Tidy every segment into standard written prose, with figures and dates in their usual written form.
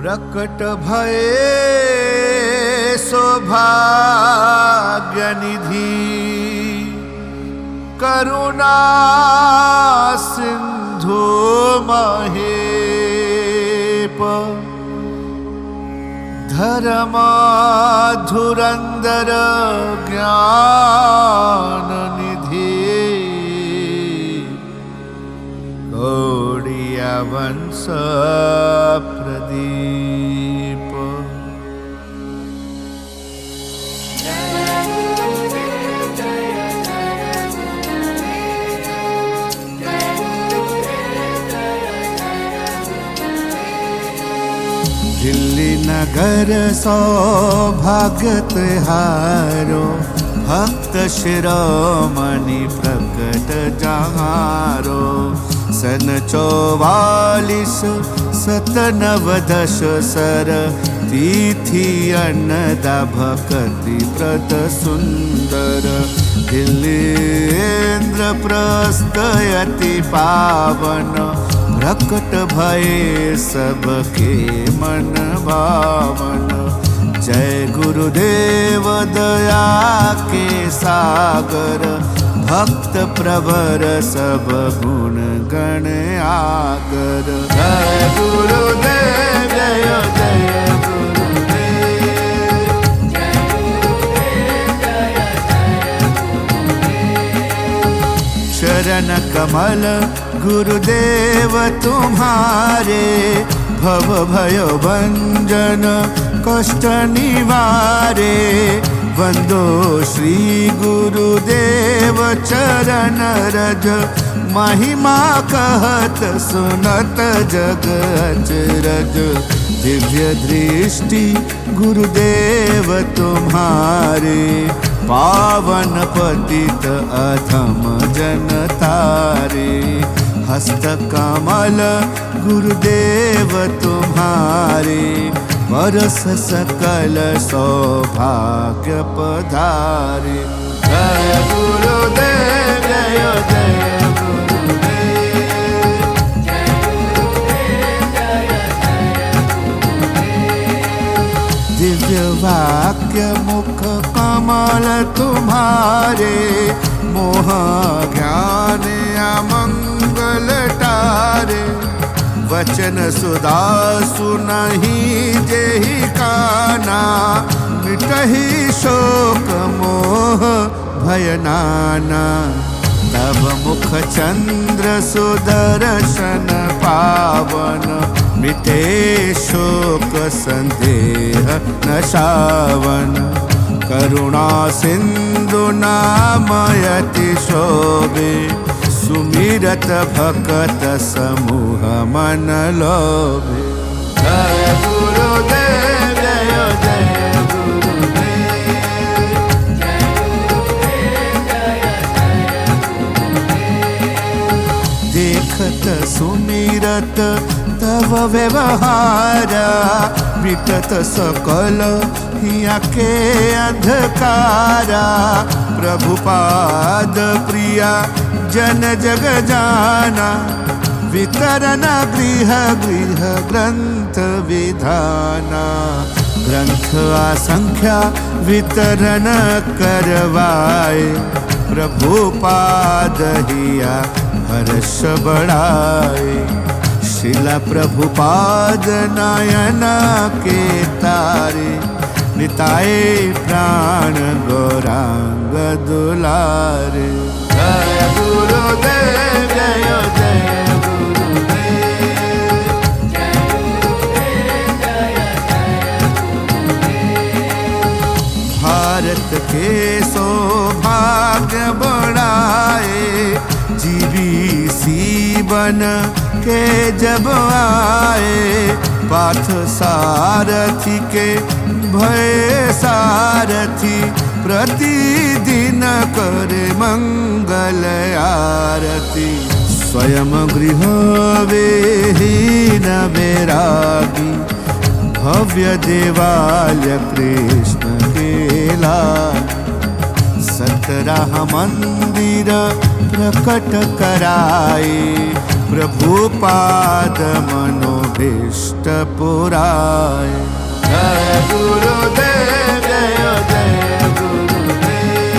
प्रकट भये सौभाग्य निधि करुणा सिंधु महेप धर्म धुरंधर ज्ञान निधि गौड़िया वंश प्रदीप। दिल्ली नगर सौभाग्य त्योहारो भक्त शिरोमणि प्रकट जहारो सन 44 97 सर तिथि अन्नदा भक्ति प्रत सुंदर दिल्लीन्द्र प्रस्तयति पावन प्रकट भये सबके मन भावन। जय गुरुदेव दया के सागर भक्त प्रवर सब गुण गण आगर। जय गुरुदेव जय जय चरण कमल गुरुदेव तुम्हारे भव भयो भंजन कष्ट निवारे। वंदो श्री गुरुदेव चरण रज महिमा कहत सुनत जग अचरज। दिव्य दृष्टि गुरुदेव तुम्हारे पावन पतित अधम जन तारे। हस्त कमल गुरुदेव तुम्हारे बरस सकल सौभाग्य पधारे। जय गुरुदेव जय जय दिव्य वाक्य मुख कमल तुम्हारे मोह ज्ञान अमंगल टारे। वचन सुधा सुनहि जेहि काना मिटहि शोक मोह भय नाना। तब मुख चंद्र सुदर्शन पावन मिटे शोक संदेह नशावन। करुणा सिंधु नामयति शोभे सुमिरत भक्त समूह मन लोभे। जय गुरुदेव जय जय देखत सुमिरत तव व्यवहारा मिटत सकल हिया के अंधकारा। प्रभुपाद प्रिया जन जग जाना वितरण गृह गृह ग्रंथ विधाना। ग्रंथ असंख्या वितरण करवाए प्रभुपाद हिया हर्ष बढ़ाए। शिला प्रभुपाद नयन के तारे निताए प्राण गौरांग दुलारे। जय गुरुदेव जय जय भारत के सौभाग्य बढ़ाए जीवीसी बन के जब आए। पाथ सारथी के भय सारथी प्रतिदिन करे मंगल आरती। स्वयं गृह विहीन बैरागी भव्य देवालय कृष्ण के लागी। 17 मंदिर प्रकट कराए प्रभुपाद मनोभीष्ट पुराय। जय गुरुदेव जय जय गुरुदेव।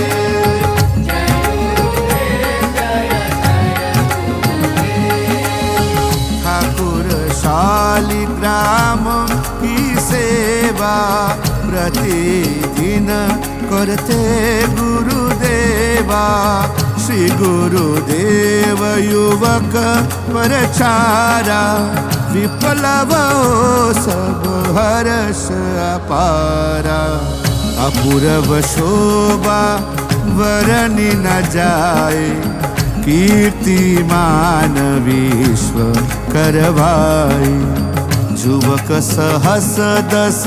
ठाकुर शालिग्राम की सेवा प्रतिदिन करते गुरुदेवा। श्री गुरुदेव युवक परचारा विप्लव सब हर्ष अपारा। अपूर्व शोभा वरनि न जाए कीर्तिमान विश्व करवाए। युवक सहस दस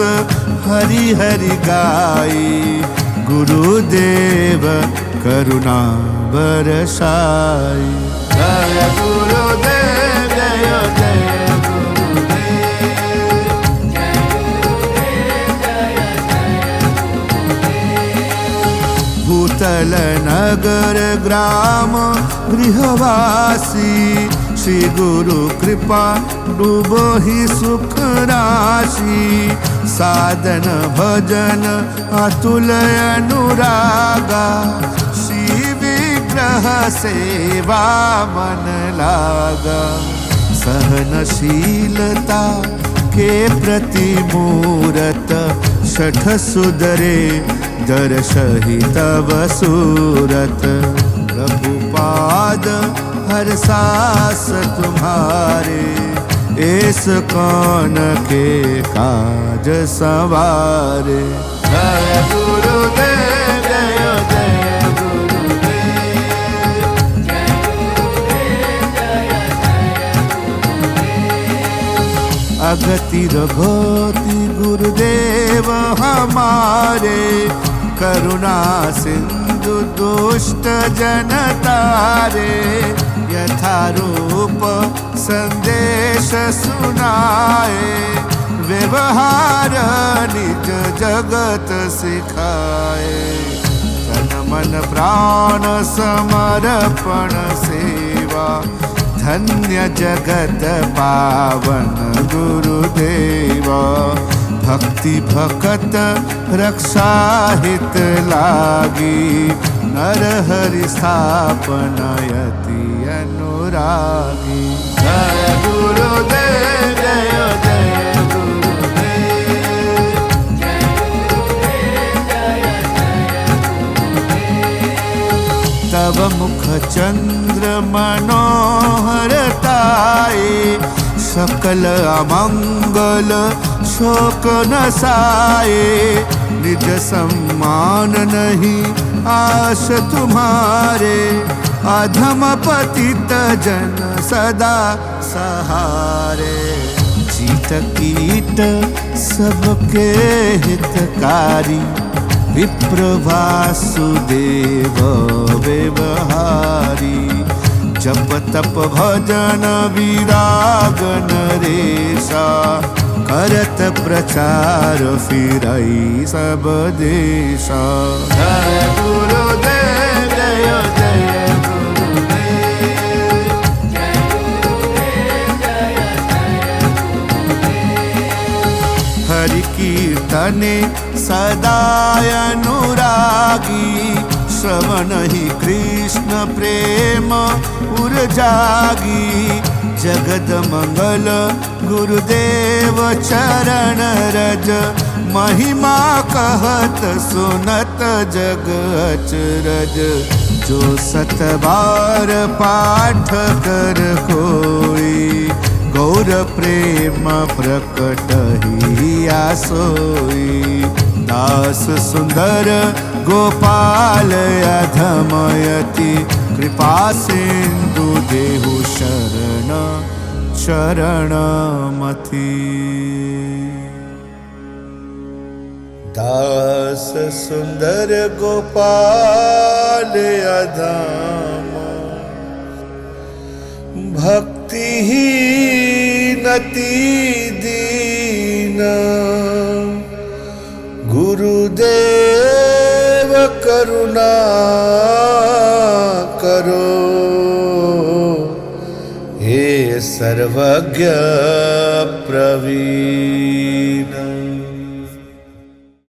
हरि हरि गाई गुरुदेव करुणा बरसाई। जय गुरुदेव जय जय गुरुदेव। भूतल नगर ग्राम गृहवासी श्री गुरु कृपा डूबो ही सुख राशि। साधन भजन अतुल अनुरागा श्री विग्रह सेवा मन लागा। सहनशीलता के प्रति मूरत शठ सुधरे दर्शहि तव सूरत। प्रभुपाद हर सास तुम्हारे एस कौन के काज सवारे। जय गुरुदेव जय जय गुरुदेव। अगति रघोति गुरुदेव हमारे। करुणा सिंधु दुष्ट जनतारे। यथारूप संदेश सुनाए व्यवहार निज जगत सिखाए। तन मन प्राण समर्पण सेवा धन्य जगत पावन गुरुदेवा। भक्ति भकत रक्षा हित लागी नर हरि स्थापनयति अनुरागी। जय गुरुदेव जय जय गुरुदेव। तब मुख चंद्र मनोहरताए। सकल अमंगल शोक नसाए। निज सम्मान नहीं आश तुम्हारे। अधम पतित जन सदा सहारे। जीत कीट सबके हितकारी। विप्र वासुदेव व्यवहारी। जप तप भजन विराग नरेशा। करत प्रचार फिरई सब देशा। जय गुरुदेव जय जय गुरुदेव। हरि कीर्तने सदा अनुरागी। श्रवण ही कृष्ण प्रेम उर्जागी। जगद मंगल गुरुदेव चरण रज। महिमा कहत सुनत जग अचरज। जो सत बार पाठ कर कोई। गौर प्रेम प्रकट ही आसोई। दास सुंदर गोपाल अधमयति। कृपा सिंधु देहु शरण शरण मति। दास सुंदर गोपाल अधम भक्तिहीनति दीन। गुरुदेव करुणा करो हे सर्वज्ञ प्रवीण